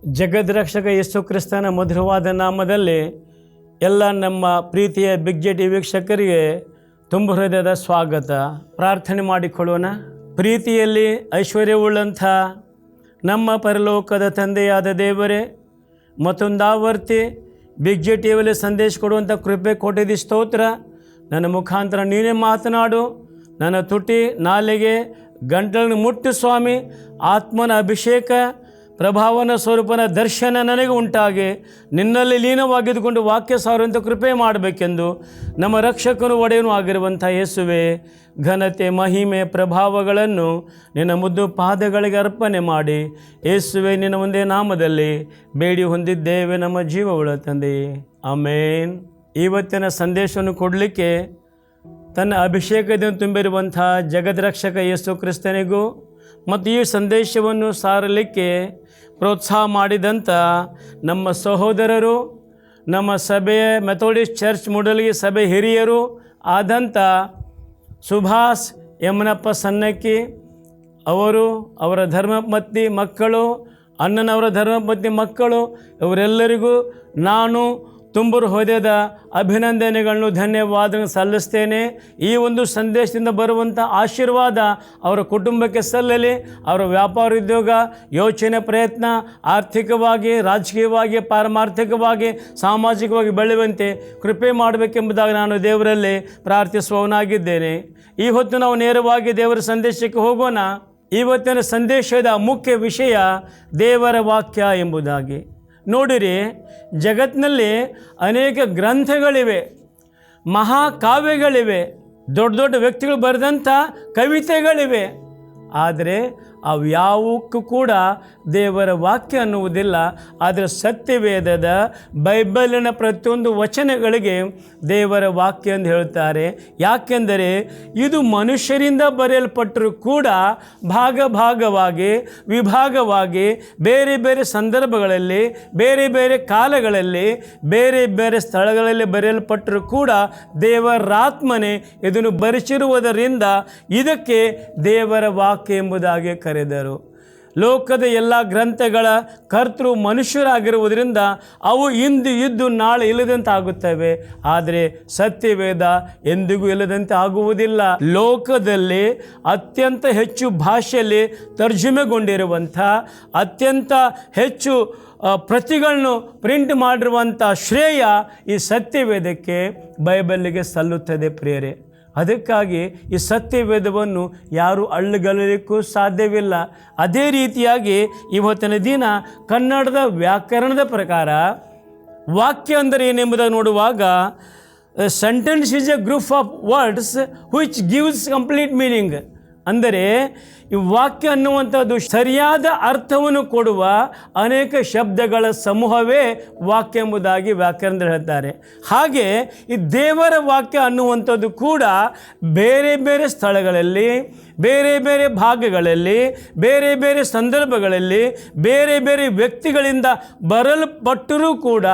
ಜಗದ್ರಕ್ಷಕ ಯೇಸು ಕ್ರಿಸ್ತನ ಮಧುರವಾದ ನಾಮದಲ್ಲಿ ಎಲ್ಲ ನಮ್ಮ ಪ್ರೀತಿಯ ಬಿಗ್ ಜೆ ಟಿ ವೀಕ್ಷಕರಿಗೆ ತುಂಬ ಹೃದಯದ ಸ್ವಾಗತ. ಪ್ರಾರ್ಥನೆ ಮಾಡಿಕೊಳ್ಳೋಣ. ಪ್ರೀತಿಯಲ್ಲಿ ಐಶ್ವರ್ಯವುಳ್ಳಂಥ ನಮ್ಮ ಪರಲೋಕದ ತಂದೆಯಾದ ದೇವರೇ, ಮತ್ತೊಂದಾವರ್ತಿ ಬಿಗ್ ಜೆ ಟಿಯಲ್ಲಿ ಸಂದೇಶ ಕೊಡುವಂಥ ಕೃಪೆ ಕೊಟ್ಟಿದ್ದ ಸ್ತೋತ್ರ. ನನ್ನ ಮುಖಾಂತರ ನೀನೇ ಮಾತನಾಡು. ನನ್ನ ತುಟಿ ನಾಲಿಗೆ ಗಂಟಲನ್ನು ಮುಟ್ಟು ಸ್ವಾಮಿ. ಆತ್ಮನ ಅಭಿಷೇಕ ಪ್ರಭಾವನ ಸ್ವರೂಪನ ದರ್ಶನ ನನಗೆ ಉಂಟಾಗಿ ನಿನ್ನಲ್ಲಿ ಲೀನವಾಗಿದ್ದುಕೊಂಡು ವಾಕ್ಯ ಸಾರುವಂಥ ಕೃಪೆ ಮಾಡಬೇಕೆಂದು ನಮ್ಮ ರಕ್ಷಕನು ಒಡೆಯನೂ ಆಗಿರುವಂಥ ಯೇಸುವೆ, ಘನತೆ ಮಹಿಮೆ ಪ್ರಭಾವಗಳನ್ನು ನಿನ್ನ ಮುದ್ದು ಪಾದಗಳಿಗೆ ಅರ್ಪಣೆ ಮಾಡಿ ಯೇಸುವೆ ನಿನ್ನ ಒಂದೇ ನಾಮದಲ್ಲಿ ಬೇಡಿ ಹೊಂದಿದ್ದೇವೆ ನಮ್ಮ ಜೀವವುಳ್ಳ ತಂದೆಯೇ, ಆಮೇನ್. ಇವತ್ತಿನ ಸಂದೇಶವನ್ನು ಕೊಡಲಿಕ್ಕೆ ತನ್ನ ಅಭಿಷೇಕದಿಂದ ತುಂಬಿರುವಂಥ ಜಗದ್ರಕ್ಷಕ ಯೇಸು ಕ್ರಿಸ್ತನಿಗೂ ಮತ್ತು ಈ ಸಂದೇಶವನ್ನು ಸಾರಲಿಕ್ಕೆ ಪ್ರೋತ್ಸಾಹ ಮಾಡಿದಂಥ ನಮ್ಮ ಸಹೋದರರು, ನಮ್ಮ ಸಭೆಯ ಮೆಥೋಡಿಸ್ಟ್ ಚರ್ಚ್ ಮೂಡಲಗಿ ಸಭೆ ಹಿರಿಯರು ಆದಂಥ ಸುಭಾಷ್ ಯಮನಪ್ಪ ಸನ್ನಕ್ಕಿ ಅವರು, ಅವರ ಧರ್ಮಪತ್ನಿ ಮಕ್ಕಳು, ಅಣ್ಣನವರ ಧರ್ಮಪತ್ನಿ ಮಕ್ಕಳು, ಇವರೆಲ್ಲರಿಗೂ ನಾನು ತುಂಬ ಹೃದಯದ ಅಭಿನಂದನೆಗಳನ್ನು ಧನ್ಯವಾದಗಳನ್ನು ಸಲ್ಲಿಸ್ತೇನೆ. ಈ ಒಂದು ಸಂದೇಶದಿಂದ ಬರುವಂಥ ಆಶೀರ್ವಾದ ಅವರ ಕುಟುಂಬಕ್ಕೆ ಸಲ್ಲಲಿ. ಅವರ ವ್ಯಾಪಾರ ಉದ್ಯೋಗ, ಯೋಚನೆ ಪ್ರಯತ್ನ ಆರ್ಥಿಕವಾಗಿ, ರಾಜಕೀಯವಾಗಿ, ಪಾರಮಾರ್ಥಿಕವಾಗಿ, ಸಾಮಾಜಿಕವಾಗಿ ಬೆಳೆಯುವಂತೆ ಕೃಪೆ ಮಾಡಬೇಕೆಂಬುದಾಗಿ ನಾನು ದೇವರಲ್ಲಿ ಪ್ರಾರ್ಥಿಸುವವನಾಗಿದ್ದೇನೆ. ಈ ಹೊತ್ತು ನಾವು ನೇರವಾಗಿ ದೇವರ ಸಂದೇಶಕ್ಕೆ ಹೋಗೋಣ. ಇವತ್ತಿನ ಸಂದೇಶದ ಮುಖ್ಯ ವಿಷಯ ದೇವರ ವಾಕ್ಯ ಎಂಬುದಾಗಿ. ನೋಡಿರಿ, ಜಗತ್ತಿನಲ್ಲಿ ಅನೇಕ ಗ್ರಂಥಗಳಿವೆ, ಮಹಾಕಾವ್ಯಗಳಿವೆ, ದೊಡ್ಡ ದೊಡ್ಡ ವ್ಯಕ್ತಿಗಳು ಬರೆದಂಥ ಕವಿತೆಗಳಿವೆ. ಆದರೆ ಅವ್ಯಾವಕ್ಕೂ ಕೂಡ ದೇವರ ವಾಕ್ಯ ಅನ್ನುವುದಿಲ್ಲ. ಆದರೆ ಸತ್ಯವೇದದ ಬೈಬಲಿನ ಪ್ರತಿಯೊಂದು ವಚನಗಳಿಗೆ ದೇವರ ವಾಕ್ಯ ಎಂದು ಹೇಳ್ತಾರೆ. ಯಾಕೆಂದರೆ ಇದು ಮನುಷ್ಯರಿಂದ ಬರೆಯಲ್ಪಟ್ಟರೂ ಕೂಡ ಭಾಗವಾಗಿ ವಿಭಾಗವಾಗಿ ಬೇರೆ ಬೇರೆ ಸಂದರ್ಭಗಳಲ್ಲಿ, ಬೇರೆ ಬೇರೆ ಕಾಲಗಳಲ್ಲಿ, ಬೇರೆ ಬೇರೆ ಸ್ಥಳಗಳಲ್ಲಿ ಬರೆಯಲ್ಪಟ್ಟರೂ ಕೂಡ ದೇವರಾತ್ಮನೇ ಇದನ್ನು ಬರೆಸಿರುವುದರಿಂದ ಇದಕ್ಕೆ ದೇವರ ವಾಕ್ಯ ಎಂಬುದಾಗಿ ಕರೆದರು. ಲೋಕದ ಎಲ್ಲ ಗ್ರಂಥಗಳ ಕರ್ತೃ ಮನುಷ್ಯರಾಗಿರುವುದರಿಂದ ಅವು ಇಂದು ಇದ್ದು ನಾಳೆ ಇಲ್ಲದಂತಾಗುತ್ತವೆ. ಆದರೆ ಸತ್ಯವೇದ ಎಂದಿಗೂ ಇಲ್ಲದಂತೆ ಆಗುವುದಿಲ್ಲ. ಲೋಕದಲ್ಲಿ ಅತ್ಯಂತ ಹೆಚ್ಚು ಭಾಷೆಯಲ್ಲಿ ತರ್ಜುಮೆಗೊಂಡಿರುವಂಥ, ಅತ್ಯಂತ ಹೆಚ್ಚು ಪ್ರತಿಗಳನ್ನು ಪ್ರಿಂಟ್ ಮಾಡಿರುವಂಥ ಶ್ರೇಯ ಈ ಸತ್ಯವೇದಕ್ಕೆ, ಬೈಬಲಿಗೆ ಸಲ್ಲುತ್ತದೆ ಪ್ರಿಯರೇ. ಅದಕ್ಕಾಗಿ ಈ ಸತ್ಯವೇದವನ್ನು ಯಾರೂ ಅಳ್ಳಗಲಿಕ್ಕೂ ಸಾಧ್ಯವಿಲ್ಲ. ಅದೇ ರೀತಿಯಾಗಿ ಇವತ್ತಿನ ದಿನ ಕನ್ನಡದ ವ್ಯಾಕರಣದ ಪ್ರಕಾರ ವಾಕ್ಯ ಅಂದರೆ ಏನೆಂಬುದಾಗಿ ನೋಡುವಾಗ, sentence is A group of words which gives complete meaning. ಅಂದರೆ ಈ ವಾಕ್ಯ ಅನ್ನುವಂಥದ್ದು ಸರಿಯಾದ ಅರ್ಥವನ್ನು ಕೊಡುವ ಅನೇಕ ಶಬ್ದಗಳ ಸಮೂಹವೇ ವಾಕ್ಯ ಎಂಬುದಾಗಿ ವ್ಯಾಕರಣದಲ್ಲಿ ಹೇಳ್ತಾರೆ. ಹಾಗೆ ಈ ದೇವರ ವಾಕ್ಯ ಅನ್ನುವಂಥದ್ದು ಕೂಡ ಬೇರೆ ಬೇರೆ ಸ್ಥಳಗಳಲ್ಲಿ, ಬೇರೆ ಬೇರೆ ಭಾಗಗಳಲ್ಲಿ, ಬೇರೆ ಬೇರೆ ಸಂದರ್ಭಗಳಲ್ಲಿ, ಬೇರೆ ಬೇರೆ ವ್ಯಕ್ತಿಗಳಿಂದ ಬರಲ್ಪಟ್ಟರೂ ಕೂಡ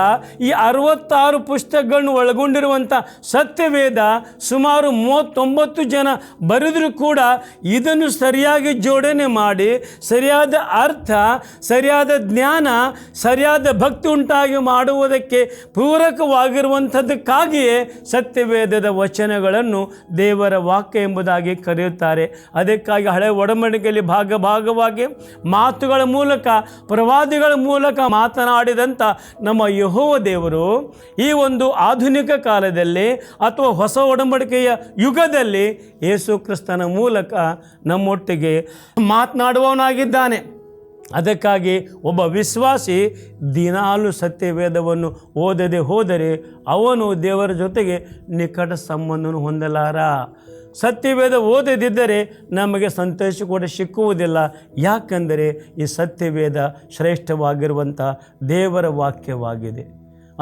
ಈ 66 ಪುಸ್ತಕಗಳನ್ನು ಒಳಗೊಂಡಿರುವಂಥ ಸತ್ಯವೇದ ಸುಮಾರು 39 ಜನ ಬರೆದರೂ ಕೂಡ ಇದನ್ನು ಸರಿಯಾಗಿ ಜೋಡಣೆ ಮಾಡಿ ಸರಿಯಾದ ಅರ್ಥ, ಸರಿಯಾದ ಜ್ಞಾನ, ಸರಿಯಾದ ಭಕ್ತಿ ಉಂಟಾಗಿ ಮಾಡುವುದಕ್ಕೆ ಪೂರಕವಾಗಿರುವಂಥದ್ದಕ್ಕಾಗಿಯೇ ಸತ್ಯವೇದದ ವಚನಗಳನ್ನು ದೇವರ ವಾಕ್ಯ ಎಂಬುದಾಗಿ ಕರೆಯುತ್ತಾರೆ. ಅದಕ್ಕಾಗಿ ಹಳೆಯ ಒಡಂಬಡಿಕೆಯಲ್ಲಿ ಭಾಗವಾಗಿ ಮಾತುಗಳ ಮೂಲಕ, ಪ್ರವಾದಿಗಳ ಮೂಲಕ ಮಾತನಾಡಿದಂಥ ನಮ್ಮ ಯೆಹೋವ ದೇವರು ಈ ಒಂದು ಆಧುನಿಕ ಕಾಲದಲ್ಲಿ ಅಥವಾ ಹೊಸ ಒಡಂಬಡಿಕೆಯ ಯುಗದಲ್ಲಿ ಯೇಸು ಕ್ರಿಸ್ತನ ಮೂಲಕ ನಮ್ಮೊಟ್ಟಿಗೆ ಮಾತನಾಡುವವನಾಗಿದ್ದಾನೆ. ಅದಕ್ಕಾಗಿ ಒಬ್ಬ ವಿಶ್ವಾಸಿ ದಿನಾಲು ಸತ್ಯವೇದವನ್ನು ಓದದೆ ಹೋದರೆ ಅವನು ದೇವರ ಜೊತೆಗೆ ನಿಕಟ ಸಂಬಂಧವನ್ನು ಹೊಂದಲಾರ. ಸತ್ಯವೇದ ಓದದಿದ್ದರೆ ನಮಗೆ ಸಂತೋಷ ಕೂಡ ಸಿಕ್ಕುವುದಿಲ್ಲ. ಯಾಕೆಂದರೆ ಈ ಸತ್ಯವೇದ ಶ್ರೇಷ್ಠವಾಗಿರುವಂಥ ದೇವರ ವಾಕ್ಯವಾಗಿದೆ.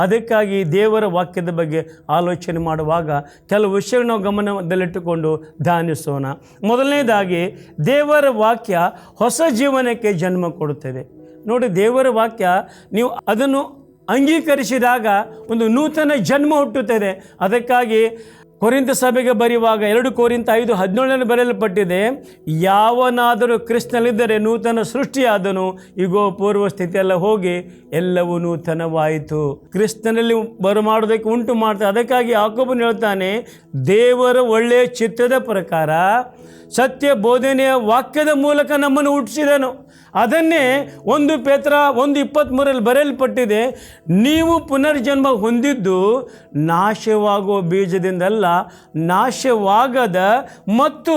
ಅದಕ್ಕಾಗಿ ದೇವರ ವಾಕ್ಯದ ಬಗ್ಗೆ ಆಲೋಚನೆ ಮಾಡುವಾಗ ಕೆಲವು ವಿಷಯಗಳನ್ನು ನಾವು ಗಮನದಲ್ಲಿಟ್ಟುಕೊಂಡು ಧ್ಯಾನಿಸೋಣ. ಮೊದಲನೇದಾಗಿ, ದೇವರ ವಾಕ್ಯ ಹೊಸ ಜೀವನಕ್ಕೆ ಜನ್ಮ ಕೊಡುತ್ತದೆ. ನೋಡಿ, ದೇವರ ವಾಕ್ಯ ನೀವು ಅದನ್ನು ಅಂಗೀಕರಿಸಿದಾಗ ಒಂದು ನೂತನ ಜನ್ಮ ಹುಟ್ಟುತ್ತದೆ. ಅದಕ್ಕಾಗಿ ಕೊರಿಂಥ ಸಭೆಗೆ ಬರೆಯುವಾಗ 2 ಕೊರಿಂಥ 5:17 ಬರೆಯಲ್ಪಟ್ಟಿದೆ, ಯಾವನಾದರೂ ಕ್ರಿಸ್ತನಲ್ಲಿದ್ದರೆ ನೂತನ ಸೃಷ್ಟಿಯಾದನು, ಈಗೋ ಪೂರ್ವ ಸ್ಥಿತಿಯೆಲ್ಲ ಹೋಗಿ ಎಲ್ಲವೂ ನೂತನವಾಯಿತು. ಕ್ರಿಸ್ತನಲ್ಲಿ ಬರಮಾಡೋದಕ್ಕೆ ಉಂಟು ಮಾಡ್ತಾರೆ. ಅದಕ್ಕಾಗಿ ಯಾಕೋಬನು ಹೇಳ್ತಾನೆ, ದೇವರ ಒಳ್ಳೆಯ ಚಿತ್ತದ ಪ್ರಕಾರ ಸತ್ಯ ಬೋಧನೆಯ ವಾಕ್ಯದ ಮೂಲಕ ನಮ್ಮನ್ನು ಹುಟ್ಟಿಸಿದನು. ಅದನ್ನೇ 1 ಪೇತ್ರ 1:23 ಬರೆಯಲ್ಪಟ್ಟಿದೆ, ನೀವು ಪುನರ್ಜನ್ಮ ಹೊಂದಿದ್ದು ನಾಶವಾಗುವ ಬೀಜದಿಂದಲ್ಲ, ನಾಶವಾಗದ ಮತ್ತು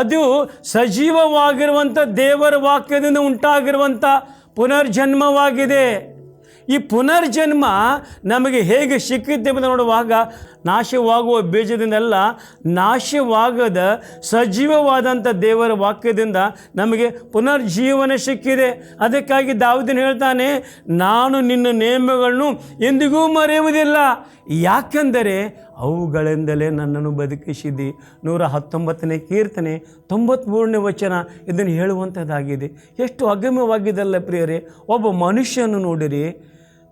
ಅದು ಸಜೀವವಾಗಿರುವಂಥ ದೇವರ ವಾಕ್ಯದಿಂದ ಉಂಟಾಗಿರುವಂಥ ಪುನರ್ಜನ್ಮವಾಗಿದೆ. ಈ ಪುನರ್ಜನ್ಮ ನಮಗೆ ಹೇಗೆ ಸಿಕ್ಕಿದ್ದೆಂಬುದು ನೋಡುವಾಗ, ನಾಶವಾಗುವ ಬೀಜದಿಂದಲ್ಲ, ನಾಶವಾಗದ ಸಜೀವವಾದಂಥ ದೇವರ ವಾಕ್ಯದಿಂದ ನಮಗೆ ಪುನರ್ಜೀವನ ಸಿಕ್ಕಿದೆ. ಅದಕ್ಕಾಗಿ ದಾವೀದನು ಹೇಳ್ತಾನೆ, ನಾನು ನಿನ್ನ ನೇಮಗಳನ್ನು ಎಂದಿಗೂ ಮರೆಯುವುದಿಲ್ಲ, ಯಾಕೆಂದರೆ ಅವುಗಳಿಂದಲೇ ನನ್ನನ್ನು ಬದುಕಿಸಿದ್ದಿ. 119ನೇ ಕೀರ್ತನೆ 93ನೇ ವಚನ ಇದನ್ನು ಹೇಳುವಂಥದ್ದಾಗಿದೆ. ಎಷ್ಟು ಅಗಮ್ಯವಾಗಿದೆಲ್ಲ ಪ್ರಿಯರೇ. ಒಬ್ಬ ಮನುಷ್ಯನು ನೋಡಿರಿ,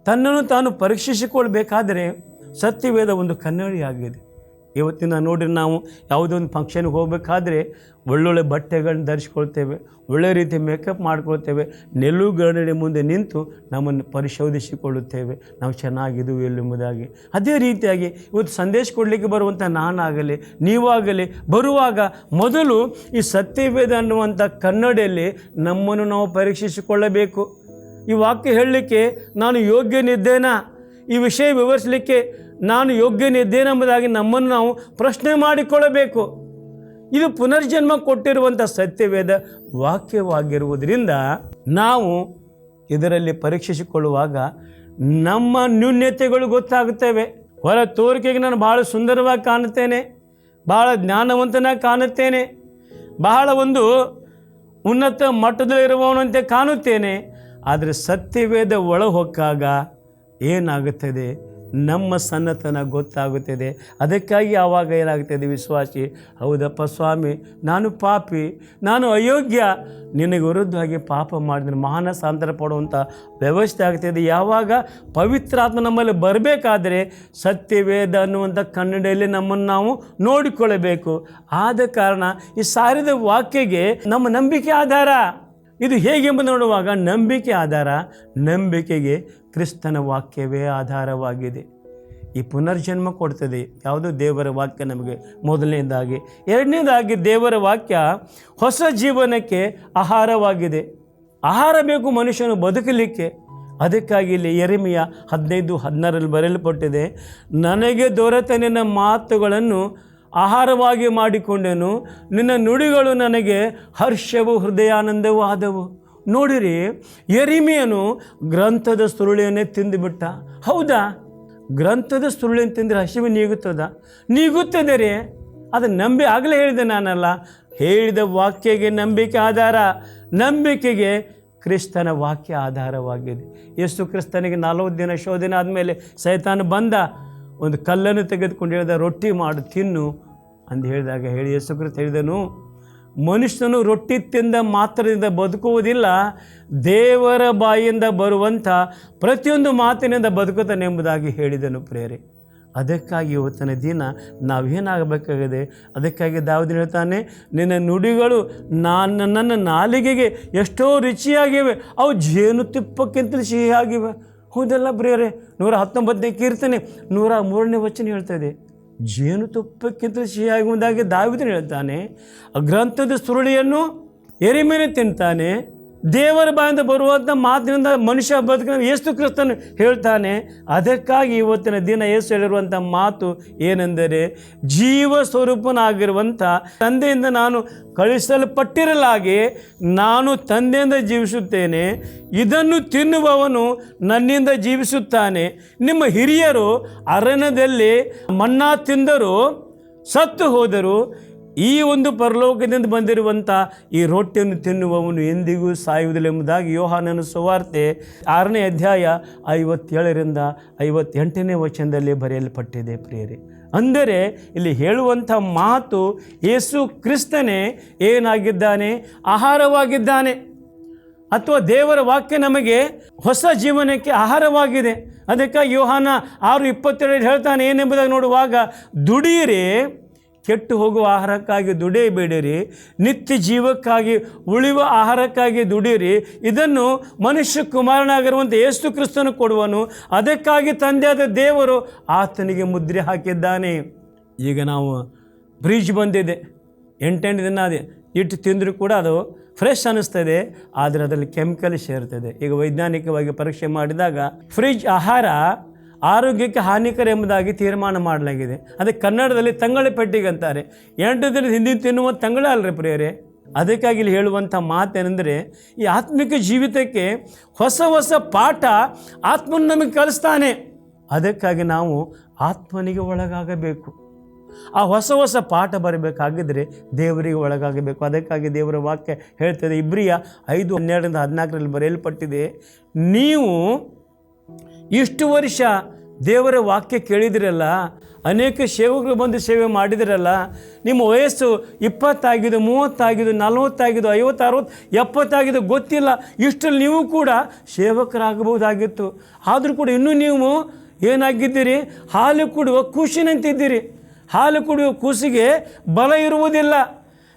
ತನ್ನನ್ನು ತಾನು ಪರೀಕ್ಷಿಸಿಕೊಳ್ಬೇಕಾದರೆ ಸತ್ಯವೇದ ಒಂದು ಕನ್ನಡಿಯಾಗಿದೆ. ಇವತ್ತಿನ ನೋಡಿರಿ, ನಾವು ಯಾವುದೋ ಒಂದು ಫಂಕ್ಷನ್ಗೆ ಹೋಗಬೇಕಾದ್ರೆ ಒಳ್ಳೊಳ್ಳೆ ಬಟ್ಟೆಗಳನ್ನ ಧರಿಸ್ಕೊಳ್ತೇವೆ, ಒಳ್ಳೆ ರೀತಿ ಮೇಕಪ್ ಮಾಡ್ಕೊಳ್ತೇವೆ, ನಿಲುಗಡೆ ಮುಂದೆ ನಿಂತು ನಮ್ಮನ್ನು ಪರಿಶೋಧಿಸಿಕೊಳ್ಳುತ್ತೇವೆ, ನಾವು ಚೆನ್ನಾಗಿದ್ದೀವಿ ಎಂಬುದಾಗಿ. ಅದೇ ರೀತಿಯಾಗಿ ಇವತ್ತು ಸಂದೇಶ ಕೊಡಲಿಕ್ಕೆ ಬರುವಂಥ ನಾನಾಗಲಿ ನೀವಾಗಲಿ ಬರುವಾಗ ಮೊದಲು ಈ ಸತ್ಯವೇದ ಅನ್ನುವಂಥ ಕನ್ನಡಿಯಲ್ಲಿ ನಮ್ಮನ್ನು ನಾವು ಪರೀಕ್ಷಿಸಿಕೊಳ್ಳಬೇಕು. ಈ ವಾಕ್ಯ ಹೇಳಲಿಕ್ಕೆ ನಾನು ಯೋಗ್ಯನಿದ್ದೇನಾ, ಈ ವಿಷಯ ವಿವರಿಸಲಿಕ್ಕೆ ನಾನು ಯೋಗ್ಯನಿದ್ದೇನೆಂಬುದಾಗಿ ನಮ್ಮನ್ನು ನಾವು ಪ್ರಶ್ನೆ ಮಾಡಿಕೊಳ್ಳಬೇಕು. ಇದು ಪುನರ್ಜನ್ಮ ಕೊಟ್ಟಿರುವಂಥ ಸತ್ಯವೇದ ವಾಕ್ಯವಾಗಿರುವುದರಿಂದ ನಾವು ಇದರಲ್ಲಿ ಪರೀಕ್ಷಿಸಿಕೊಳ್ಳುವಾಗ ನಮ್ಮ ನ್ಯೂನ್ಯತೆಗಳು ಗೊತ್ತಾಗುತ್ತವೆ. ಹೊರ ತೋರಿಕೆಗೆ ನಾನು ಬಹಳ ಸುಂದರವಾಗಿ ಕಾಣುತ್ತೇನೆ, ಬಹಳ ಜ್ಞಾನವಂತನಾಗಿ ಕಾಣುತ್ತೇನೆ, ಬಹಳ ಒಂದು ಉನ್ನತ ಮಟ್ಟದಲ್ಲಿರುವವನಂತೆ ಕಾಣುತ್ತೇನೆ. ಆದರೆ ಸತ್ಯವೇದ ಒಳ ಹೊಕ್ಕಾಗ ಏನಾಗುತ್ತದೆ, ನಮ್ಮ ಸನ್ನತನ ಗೊತ್ತಾಗುತ್ತದೆ. ಅದಕ್ಕಾಗಿ ಆವಾಗ ಏನಾಗುತ್ತದೆ, ವಿಶ್ವಾಸಿ, ಹೌದಪ್ಪ ಸ್ವಾಮಿ, ನಾನು ಪಾಪಿ, ನಾನು ಅಯೋಗ್ಯ, ನಿನಗೆ ವಿರುದ್ಧವಾಗಿ ಪಾಪ ಮಾಡಿದ್ರೆ ಮಾನಸಾಂತರ ಪಡುವಂಥ ವ್ಯವಸ್ಥೆ ಆಗ್ತದೆ. ಯಾವಾಗ ಪವಿತ್ರಾತ್ಮ ನಮ್ಮಲ್ಲಿ ಬರಬೇಕಾದ್ರೆ ಸತ್ಯವೇದ ಅನ್ನುವಂಥ ಕನ್ನಡಿಯಲ್ಲಿ ನಮ್ಮನ್ನು ನಾವು ನೋಡಿಕೊಳ್ಳಬೇಕು. ಆದ ಕಾರಣ ಈ ಸಾರಿದ ವಾಕ್ಯಗೆ ನಮ್ಮ ನಂಬಿಕೆ ಆಧಾರ. ಇದು ಹೇಗೆಂಬುದು ನೋಡುವಾಗ ನಂಬಿಕೆ ಆಧಾರ, ನಂಬಿಕೆಗೆ ಕ್ರಿಸ್ತನ ವಾಕ್ಯವೇ ಆಧಾರವಾಗಿದೆ. ಈ ಪುನರ್ಜನ್ಮ ಕೊಡ್ತದೆ ಯಾವುದು, ದೇವರ ವಾಕ್ಯ ನಮಗೆ ಮೊದಲನೇದಾಗಿ. ಎರಡನೇದಾಗಿ ದೇವರ ವಾಕ್ಯ ಹೊಸ ಜೀವನಕ್ಕೆ ಆಹಾರವಾಗಿದೆ. ಆಹಾರ ಬೇಕು ಮನುಷ್ಯನು ಬದುಕಲಿಕ್ಕೆ. ಅದಕ್ಕಾಗಿ ಇಲ್ಲಿ ಯೆರೆಮೀಯ 15:16 ಬರೆಯಲ್ಪಟ್ಟಿದೆ, ನನಗೆ ದೊರೆತ ನಿನ್ನ ಮಾತುಗಳನ್ನು ಆಹಾರವಾಗಿ ಮಾಡಿಕೊಂಡೆನು, ನಿನ್ನ ನುಡಿಗಳು ನನಗೆ ಹರ್ಷವೂ ಹೃದಯಾನಂದವೂ ಆದವು. ನೋಡಿರಿ, ಯೆರೆಮೀಯನು ಗ್ರಂಥದ ಸುರುಳಿಯನ್ನೇ ತಿಂದುಬಿಟ್ಟ. ಹೌದಾ, ಗ್ರಂಥದ ಸುರುಳಿಯನ್ನು ತಿಂದರೆ ಹಸಿವು ನೀಗುತ್ತದೆ ರೀ. ಅದು ಆಗಲೇ ಹೇಳಿದೆ ನಾನಲ್ಲ, ಹೇಳಿದ ವಾಕ್ಯಗೆ ನಂಬಿಕೆ ಆಧಾರ, ನಂಬಿಕೆಗೆ ಕ್ರಿಸ್ತನ ವಾಕ್ಯ ಆಧಾರವಾಗಿದೆ. ಯೇಸು ಕ್ರಿಸ್ತನಿಗೆ 40 ದಿನ ಶೋಧನೆ ಆದಮೇಲೆ ಸೈತಾನ ಬಂದ, ಒಂದು ಕಲ್ಲನ್ನು ತೆಗೆದುಕೊಂಡು ಹೇಳಿದ, ರೊಟ್ಟಿ ಮಾಡು ತಿನ್ನು ಅಂತ ಹೇಳಿದಾಗ ಯೇಸು ಕ್ರಿಸ್ತ ಹೇಳಿದನು, ಮನುಷ್ಯನು ರೊಟ್ಟಿ ತಿಂದ ಮಾತ್ರದಿಂದ ಬದುಕುವುದಿಲ್ಲ, ದೇವರ ಬಾಯಿಯಿಂದ ಬರುವಂಥ ಪ್ರತಿಯೊಂದು ಮಾತಿನಿಂದ ಬದುಕುತ್ತಾನೆ ಎಂಬುದಾಗಿ ಹೇಳಿದನು ಪ್ರಿಯರೇ. ಅದಕ್ಕಾಗಿ ಇವತ್ತಿನ ದಿನ ನಾವೇನಾಗಬೇಕಾಗಿದೆ, ಅದಕ್ಕಾಗಿ ದಾವೀದನು ಹೇಳ್ತಾನೆ, ನಿನ್ನ ನುಡಿಗಳು ನನ್ನ ನಾಲಿಗೆಗೆ ಎಷ್ಟೋ ರುಚಿಯಾಗಿವೆ, ಅವು ಜೇನುತುಪ್ಪಕ್ಕಿಂತಲೂ ಸಿಹಿಯಾಗಿವೆ. ಹೌದಲ್ಲ ಪ್ರಿಯರೇ. 119ನೇ ಕೀರ್ತನೆ 103ನೇ ವಚನ ಹೇಳ್ತಾಯಿದೆ, ಜೇನುತುಪ್ಪಕ್ಕಿಂತ ಸಿಹಿಯಾಗುವುದಾಗಿ ದಾವೀದನು ಹೇಳ್ತಾನೆ. ಗ್ರಂಥದ ಸುರುಳಿಯನ್ನು ಯೆರೆಮೀಯನು ತಿಂತಾನೆ, ದೇವರ ಬಾಯಿಂದ ಬರುವಂಥ ಮಾತಿನಿಂದ ಮನುಷ್ಯ ಬದುಕಿನ ಯೇಸು ಕ್ರಿಸ್ತನು ಹೇಳ್ತಾನೆ. ಅದಕ್ಕಾಗಿ ಇವತ್ತಿನ ದಿನ ಯೇಸು ಹೇಳಿರುವಂಥ ಮಾತು ಏನೆಂದರೆ, ಜೀವ ಸ್ವರೂಪನಾಗಿರುವಂಥ ತಂದೆಯಿಂದ ನಾನು ಕಳಿಸಲ್ಪಟ್ಟಿರಲಾಗಿ ನಾನು ತಂದೆಯಿಂದ ಜೀವಿಸುತ್ತೇನೆ, ಇದನ್ನು ತಿನ್ನುವವನು ನನ್ನಿಂದ ಜೀವಿಸುತ್ತಾನೆ. ನಿಮ್ಮ ಹಿರಿಯರು ಅರಣ್ಯದಲ್ಲಿ ಮನ್ನಾ ತಿಂದರು, ಸತ್ತು ಹೋದರು. ಈ ಒಂದು ಪರಲೋಕದಿಂದ ಬಂದಿರುವಂಥ ಈ ರೊಟ್ಟಿಯನ್ನು ತಿನ್ನುವವನು ಎಂದಿಗೂ ಸಾಯುವುದಿಲ್ಲ ಎಂಬುದಾಗಿ ಯೋಹಾನನ ಸುವಾರ್ತೆ 6ನೇ ಅಧ್ಯಾಯ 57ರಿಂದ 58ನೇ ವಚನದಲ್ಲಿ ಬರೆಯಲ್ಪಟ್ಟಿದೆ ಪ್ರಿಯರೇ. ಅಂದರೆ ಇಲ್ಲಿ ಹೇಳುವಂಥ ಮಾತು, ಯೇಸು ಕ್ರಿಸ್ತನೇ ಏನಾಗಿದ್ದಾನೆ, ಆಹಾರವಾಗಿದ್ದಾನೆ. ಅಥವಾ ದೇವರ ವಾಕ್ಯ ನಮಗೆ ಹೊಸ ಜೀವನಕ್ಕೆ ಆಹಾರವಾಗಿದೆ. ಅದಕ್ಕಾಗಿ ಯೋಹಾನ 6:22 ಹೇಳ್ತಾನೆ ಏನೆಂಬುದಾಗಿ ನೋಡುವಾಗ, ದುಡಿಯಿರಿ, ಕೆಟ್ಟು ಹೋಗುವ ಆಹಾರಕ್ಕಾಗಿ ದುಡಿಯಬೇಡಿರಿ, ನಿತ್ಯ ಜೀವಕ್ಕಾಗಿ ಉಳಿಯುವ ಆಹಾರಕ್ಕಾಗಿ ದುಡಿಯಿರಿ. ಇದನ್ನು ಮನುಷ್ಯ ಕುಮಾರನಾಗಿರುವಂಥ ಯೇಸು ಕ್ರಿಸ್ತನು ಕೊಡುವನು. ಅದಕ್ಕಾಗಿ ತಂದೆಯಾದ ದೇವರು ಆತನಿಗೆ ಮುದ್ರೆ ಹಾಕಿದ್ದಾನೆ. ಈಗ ನಾವು ಬ್ರಿಡ್ಜ್ ಬಂದಿದೆ, 8 ದಿನ ಅದೇ ಇಟ್ಟು ತಿಂದರೂ ಕೂಡ ಅದು ಫ್ರೆಶ್ ಅನ್ನಿಸ್ತದೆ, ಆದರೆ ಅದರಲ್ಲಿ ಕೆಮಿಕಲ್ ಸೇರ್ತದೆ. ಈಗ ವೈಜ್ಞಾನಿಕವಾಗಿ ಪರೀಕ್ಷೆ ಮಾಡಿದಾಗ ಫ್ರಿಡ್ಜ್ ಆಹಾರ ಆರೋಗ್ಯಕ್ಕೆ ಹಾನಿಕರ ಎಂಬುದಾಗಿ ತೀರ್ಮಾನ ಮಾಡಲಾಗಿದೆ. ಅದಕ್ಕೆ ಕನ್ನಡದಲ್ಲಿ ತಂಗಳ ಪೆಟ್ಟಿಗೆ ಅಂತಾರೆ. 8 ದಿನದ ಹಿಂದಿನ ತಿನ್ನುವ ತಂಗಳ ಅಲ್ರಿ ಪ್ರಿಯರೇ. ಅದಕ್ಕಾಗಿ ಇಲ್ಲಿ ಹೇಳುವಂಥ ಮಾತೇನೆಂದರೆ, ಈ ಆತ್ಮಿಕ ಜೀವಿತಕ್ಕೆ ಹೊಸ ಹೊಸ ಪಾಠ ಆತ್ಮನ ನಮಗೆ ಕಲಿಸ್ತಾನೆ. ಅದಕ್ಕಾಗಿ ನಾವು ಆತ್ಮನಿಗೆ ಒಳಗಾಗಬೇಕು. ಆ ಹೊಸ ಹೊಸ ಪಾಠ ಬರಬೇಕಾಗಿದ್ದರೆ ದೇವರಿಗೆ ಒಳಗಾಗಬೇಕು. ಅದಕ್ಕಾಗಿ ದೇವರ ವಾಕ್ಯ ಹೇಳ್ತದೆ, ಇಬ್ರಿಯ 5:12-14 ಬರೆಯಲ್ಪಟ್ಟಿದೆ, ನೀವು ಇಷ್ಟು ವರ್ಷ ದೇವರ ವಾಕ್ಯ ಕೇಳಿದಿರಲ್ಲ, ಅನೇಕ ಸೇವಕರು ಬಂದು ಸೇವೆ ಮಾಡಿದಿರಲ್ಲ, ನಿಮ್ಮ ವಯಸ್ಸು 20 ಆಗಿದೆ, 30 ಆಗಿದೆ, 40 ಆಗಿದೆ, 50, 60, 70 ಆಗಿದೆ, ಗೊತ್ತಿಲ್ಲ. ಇಷ್ಟರಲ್ಲಿ ನೀವು ಕೂಡ ಸೇವಕರಾಗಬಹುದಾಗಿತ್ತು. ಆದರೂ ಕೂಡ ಇನ್ನೂ ನೀವು ಏನಾಗಿದ್ದೀರಿ? ಹಾಲು ಕುಡುವ ಕೂಸಿನಂತಿದ್ದೀರಿ. ಹಾಲು ಕುಡಿಯುವ ಕೂಸಿಗೆ ಬಲ ಇರುವುದಿಲ್ಲ.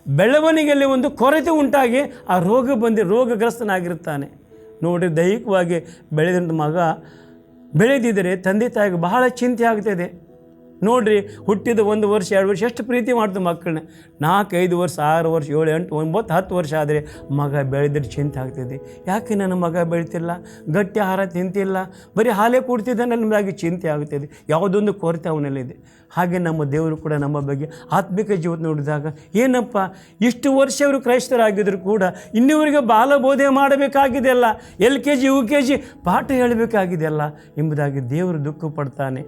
ಬೆಳವಣಿಗೆಯಲ್ಲಿ ಒಂದು ಕೊರತೆ ಉಂಟಾಗಿ ಆ ರೋಗಗ್ರಸ್ತನಾಗಿರುತ್ತಾನೆ. ನೋಡಿ, ದೈಹಿಕವಾಗಿ ಬೆಳೆದಂಥ ಮಗ ಬೆಳೆದಿದ್ದರೆ ತಂದೆ ತಾಯಿಗೆ ಬಹಳ ಚಿಂತೆ ಆಗ್ತದೆ. ನೋಡಿರಿ, ಹುಟ್ಟಿದ 1 ವರ್ಷ 2 ವರ್ಷ ಎಷ್ಟು ಪ್ರೀತಿ ಮಾಡ್ತು ಮಕ್ಕಳನ್ನ. 4, 5 ವರ್ಷ, 6 ವರ್ಷ, 7, 8, 9, 10 ವರ್ಷ ಆದರೆ ಮಗ ಬೆಳೆದ್ರೆ ಚಿಂತೆ ಆಗ್ತದೆ. ಯಾಕೆ ನನ್ನ ಮಗ ಬೆಳೀತಿಲ್ಲ, ಗಟ್ಟಿ ಆಹಾರ ತಿಂತಿಲ್ಲ, ಬರೀ ಹಾಲೇ ಕೊಡ್ತಿದ್ದಾನೆ ನಮ್ಮದಾಗಿ ಚಿಂತೆ ಆಗ್ತದೆ. ಯಾವುದೊಂದು ಕೊರತೆ ಅವನಲ್ಲಿದೆ. ಹಾಗೆ ನಮ್ಮ ದೇವರು ಕೂಡ ನಮ್ಮ ಬಗ್ಗೆ ಆತ್ಮಿಕ ಜೀವನ ನೋಡಿದಾಗ, ಏನಪ್ಪ ಇಷ್ಟು ವರ್ಷ ಅವರು ಕ್ರೈಸ್ತರಾಗಿದ್ದರೂ ಕೂಡ ಇನ್ನೂವರೆಗೆ ಬಾಲಬೋಧೆ ಮಾಡಬೇಕಾಗಿದೆಯಲ್ಲ, LKG UKG ಪಾಠ ಹೇಳಬೇಕಾಗಿದೆಯಲ್ಲ ಎಂಬುದಾಗಿ ದೇವರು ದುಃಖ ಪಡ್ತಾನೆ.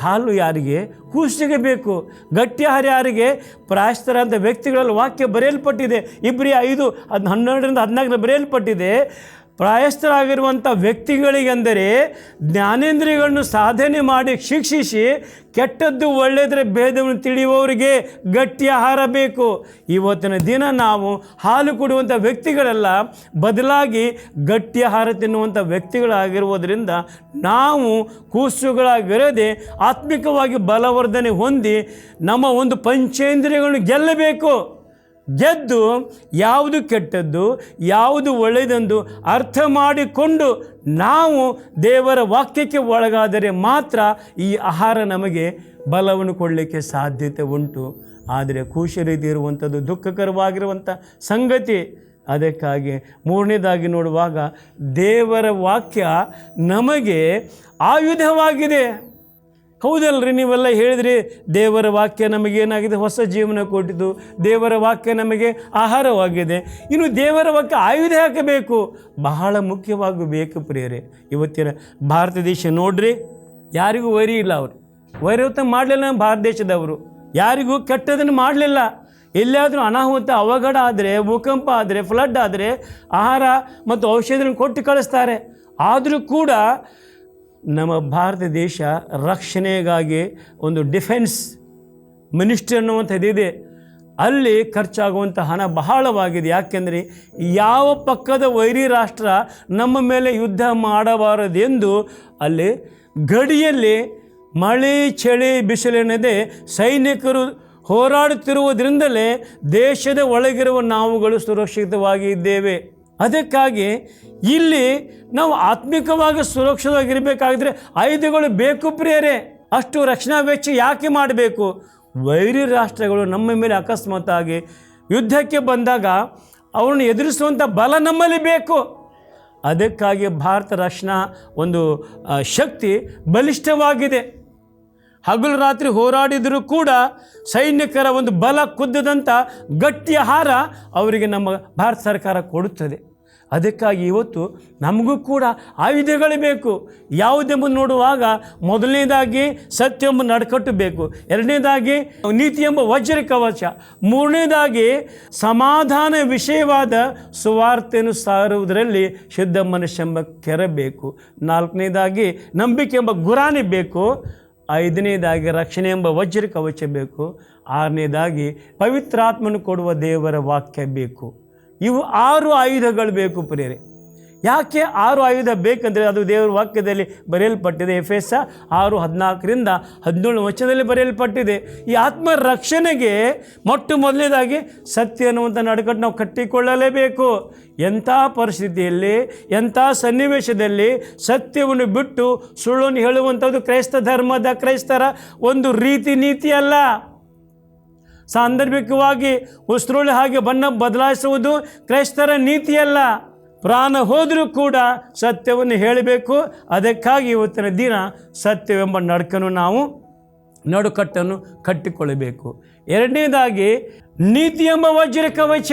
ಹಾಲು ಯಾರಿಗೆ? ಕೂಸಿಗೆ ಬೇಕು. ಗಟ್ಟಿ ಆಹಾರ ಯಾರಿಗೆ? ಪ್ರಾಯಸ್ಥರಾದಂಥ ವ್ಯಕ್ತಿಗಳಲ್ಲಿ ವಾಕ್ಯ ಬರೆಯಲ್ಪಟ್ಟಿದೆ. ಇಬ್ರಿಯ 5:12-14 ಬರೆಯಲ್ಪಟ್ಟಿದೆ, ಪ್ರಾಯಸ್ಥರಾಗಿರುವಂಥ ವ್ಯಕ್ತಿಗಳಿಗೆಂದರೆ ಜ್ಞಾನೇಂದ್ರಿಯಗಳನ್ನು ಸಾಧನೆ ಮಾಡಿ ಶಿಕ್ಷಿಸಿ ಕೆಟ್ಟದ್ದು ಒಳ್ಳೆಯದರ ಭೇದವನ್ನು ತಿಳಿಯುವವರಿಗೆ ಗಟ್ಟಿ ಆಹಾರ ಬೇಕು. ಇವತ್ತಿನ ದಿನ ನಾವು ಹಾಲು ಕೊಡುವಂಥ ವ್ಯಕ್ತಿಗಳೆಲ್ಲ ಬದಲಾಗಿ ಗಟ್ಟಿ ಆಹಾರ ತಿನ್ನುವಂಥ ವ್ಯಕ್ತಿಗಳಾಗಿರುವುದರಿಂದ ನಾವು ಕೂಸುಗಳಾಗಿರದೆ ಆತ್ಮಿಕವಾಗಿ ಬಲವರ್ಧನೆ ಹೊಂದಿ ನಮ್ಮ ಒಂದು ಪಂಚೇಂದ್ರಿಯಗಳನ್ನು ಗೆಲ್ಲಬೇಕು. ಗೆದ್ದು ಯಾವುದು ಕೆಟ್ಟದ್ದು ಯಾವುದು ಒಳ್ಳೆಯದೆಂದು ಅರ್ಥ ಮಾಡಿಕೊಂಡು ನಾವು ದೇವರ ವಾಕ್ಯಕ್ಕೆ ಒಳಗಾದರೆ ಮಾತ್ರ ಈ ಆಹಾರ ನಮಗೆ ಬಲವನ್ನು ಕೊಡಲಿಕ್ಕೆ ಸಾಧ್ಯತೆ ಉಂಟು. ಆದರೆ ಕೂಶರೀತಿ ಇರುವಂಥದ್ದು ದುಃಖಕರವಾಗಿರುವಂಥ ಸಂಗತಿ. ಅದಕ್ಕಾಗಿ 3ನೇದಾಗಿ ನೋಡುವಾಗ ದೇವರ ವಾಕ್ಯ ನಮಗೆ ಆಯುಧವಾಗಿದೆ. ಹೌದಲ್ರಿ, ನೀವೆಲ್ಲ ಹೇಳಿದ್ರಿ ದೇವರ ವಾಕ್ಯ ನಮಗೇನಾಗಿದೆ? ಹೊಸ ಜೀವನ ಕೊಟ್ಟಿದ್ದು. ದೇವರ ವಾಕ್ಯ ನಮಗೆ ಆಹಾರವಾಗಿದೆ. ಇನ್ನು ದೇವರ ವಾಕ್ಯ ಆಯುಧ ಹಾಕಬೇಕು, ಬಹಳ ಮುಖ್ಯವಾಗಿ ಬೇಕು ಪ್ರಿಯರೇ. ಇವತ್ತಿನ ಭಾರತ ದೇಶ ನೋಡ್ರಿ, ಯಾರಿಗೂ ವೈರಿ ಇಲ್ಲ. ಅವರು ವೈರತ್ವ ಮಾಡಲಿಲ್ಲ. ನಮ್ಮ ಭಾರತ ದೇಶದವರು ಯಾರಿಗೂ ಕೆಟ್ಟದನ್ನು ಮಾಡಲಿಲ್ಲ. ಎಲ್ಲಿಯಾದರೂ ಅನಾಹುತ ಅವಘಡ ಆದರೆ, ಭೂಕಂಪ ಆದರೆ, ಫ್ಲಡ್ ಆದರೆ ಆಹಾರ ಮತ್ತು ಔಷಧಿಗಳನ್ನು ಕೊಟ್ಟು ಕಳಿಸ್ತಾರೆ. ಆದರೂ ಕೂಡ ನಮ್ಮ ಭಾರತ ದೇಶ ರಕ್ಷಣೆಗಾಗಿ ಒಂದು ಡಿಫೆನ್ಸ್ ಮಿನಿಸ್ಟ್ರಿ ಅನ್ನುವಂಥದ್ದಿದೆ. ಅಲ್ಲಿ ಖರ್ಚಾಗುವಂಥ ಹಣ ಬಹಳವಾಗಿದೆ. ಯಾಕೆಂದರೆ ಯಾವ ಪಕ್ಕದ ವೈರಿ ರಾಷ್ಟ್ರ ನಮ್ಮ ಮೇಲೆ ಯುದ್ಧ ಮಾಡಬಾರದೆಂದು ಅಲ್ಲಿ ಗಡಿಯಲ್ಲಿ ಮಳೆ ಚಳಿ ಬಿಸಿಲೆನ್ನದೆ ಸೈನಿಕರು ಹೋರಾಡುತ್ತಿರುವುದರಿಂದಲೇ ದೇಶದ ಒಳಗಿರುವ ನಾವುಗಳು ಸುರಕ್ಷಿತವಾಗಿ ಇದ್ದೇವೆ. ಅದಕ್ಕಾಗಿ ಇಲ್ಲಿ ನಾವು ಆತ್ಮಿಕವಾಗಿ ಸುರಕ್ಷಿತವಾಗಿರಬೇಕಾಗಿದ್ರೆ ಆಯುಧಗಳು ಬೇಕು ಪ್ರಿಯರೇ. ಅಷ್ಟು ರಕ್ಷಣಾ ವೆಚ್ಚ ಯಾಕೆ ಮಾಡಬೇಕು? ವೈರಿ ರಾಷ್ಟ್ರಗಳು ನಮ್ಮ ಮೇಲೆ ಅಕಸ್ಮಾತ್ತಾಗಿ ಯುದ್ಧಕ್ಕೆ ಬಂದಾಗ ಅವರನ್ನು ಎದುರಿಸುವಂಥ ಬಲ ನಮ್ಮಲ್ಲಿ ಬೇಕು. ಅದಕ್ಕಾಗಿ ಭಾರತ ರಕ್ಷಣಾ ಒಂದು ಶಕ್ತಿ ಬಲಿಷ್ಠವಾಗಿದೆ. ಹಗಲು ರಾತ್ರಿ ಹೋರಾಡಿದರೂ ಕೂಡ ಸೈನಿಕರ ಒಂದು ಬಲ ಕುದ್ದದಂಥ ಗಟ್ಟಿ ಆಹಾರ ಅವರಿಗೆ ನಮ್ಮ ಭಾರತ ಸರ್ಕಾರ ಕೊಡುತ್ತದೆ. ಅದಕ್ಕಾಗಿ ಇವತ್ತು ನಮಗೂ ಕೂಡ ಆಯುಧಗಳು ಬೇಕು. ಯಾವುದೆಂಬುದು ನೋಡುವಾಗ ಮೊದಲನೇದಾಗಿ ಸತ್ಯ ಎಂಬ ನಡಕಟ್ಟು ಬೇಕು, ಎರಡನೇದಾಗಿ ನೀತಿ ಎಂಬ ವಜ್ರ ಕವಚ, ಮೂರನೇದಾಗಿ ಸಮಾಧಾನ ವಿಷಯವಾದ ಸುವಾರ್ತೆಯನ್ನು ಸಾರುವುದರಲ್ಲಿ ಶುದ್ಧ ಮನಸ್ಸೆಂಬ ಕೆರೆ ಬೇಕು, ನಾಲ್ಕನೇದಾಗಿ ನಂಬಿಕೆ ಎಂಬ ಗುರಾಣಿ ಬೇಕು, ಐದನೇದಾಗಿ ರಕ್ಷಣೆ ಎಂಬ ವಜ್ರ ಕವಚ ಬೇಕು, ಆರನೇದಾಗಿ ಪವಿತ್ರಾತ್ಮನು ಕೊಡುವ ದೇವರ ವಾಕ್ಯ ಬೇಕು. ಇವು 6 ಆಯುಧಗಳು ಬೇಕು ಪ್ರಿಯರೇ. ಯಾಕೆ 6 ಆಯುಧ ಬೇಕಂದರೆ ಅದು ದೇವರ ವಾಕ್ಯದಲ್ಲಿ ಬರೆಯಲ್ಪಟ್ಟಿದೆ. ಎಫೆಸ 6:14-17 ವಚನದಲ್ಲಿ ಬರೆಯಲ್ಪಟ್ಟಿದೆ. ಈ ಆತ್ಮ ರಕ್ಷಣೆಗೆ ಮೊದಲನೇದಾಗಿ ಸತ್ಯ ಅನ್ನುವಂಥ ನಡುಕಟ್ಟು ನಾವು ಕಟ್ಟಿಕೊಳ್ಳಲೇಬೇಕು. ಎಂಥ ಪರಿಸ್ಥಿತಿಯಲ್ಲಿ, ಎಂಥ ಸನ್ನಿವೇಶದಲ್ಲಿ ಸತ್ಯವನ್ನು ಬಿಟ್ಟು ಸುಳ್ಳನ್ನು ಹೇಳುವಂಥದ್ದು ಕ್ರೈಸ್ತರ ಒಂದು ರೀತಿ ನೀತಿ ಅಲ್ಲ. ಸಾಂದರ್ಭಿಕವಾಗಿ ಉಸಿರುಳ್ಳಿ ಹಾಗೆ ಬಣ್ಣ ಬದಲಾಯಿಸುವುದು ಕ್ರೈಸ್ತರ ನೀತಿಯಲ್ಲ. ಪ್ರಾಣ ಹೋದರೂ ಕೂಡ ಸತ್ಯವನ್ನು ಹೇಳಬೇಕು. ಅದಕ್ಕಾಗಿ ಇವತ್ತಿನ ದಿನ ಸತ್ಯವೆಂಬ ನಡುಕಟ್ಟನ್ನು ಕಟ್ಟಿಕೊಳ್ಳಬೇಕು. ಎರಡನೇದಾಗಿ ನೀತಿ ಎಂಬ ವಜ್ರ ಕವಚ.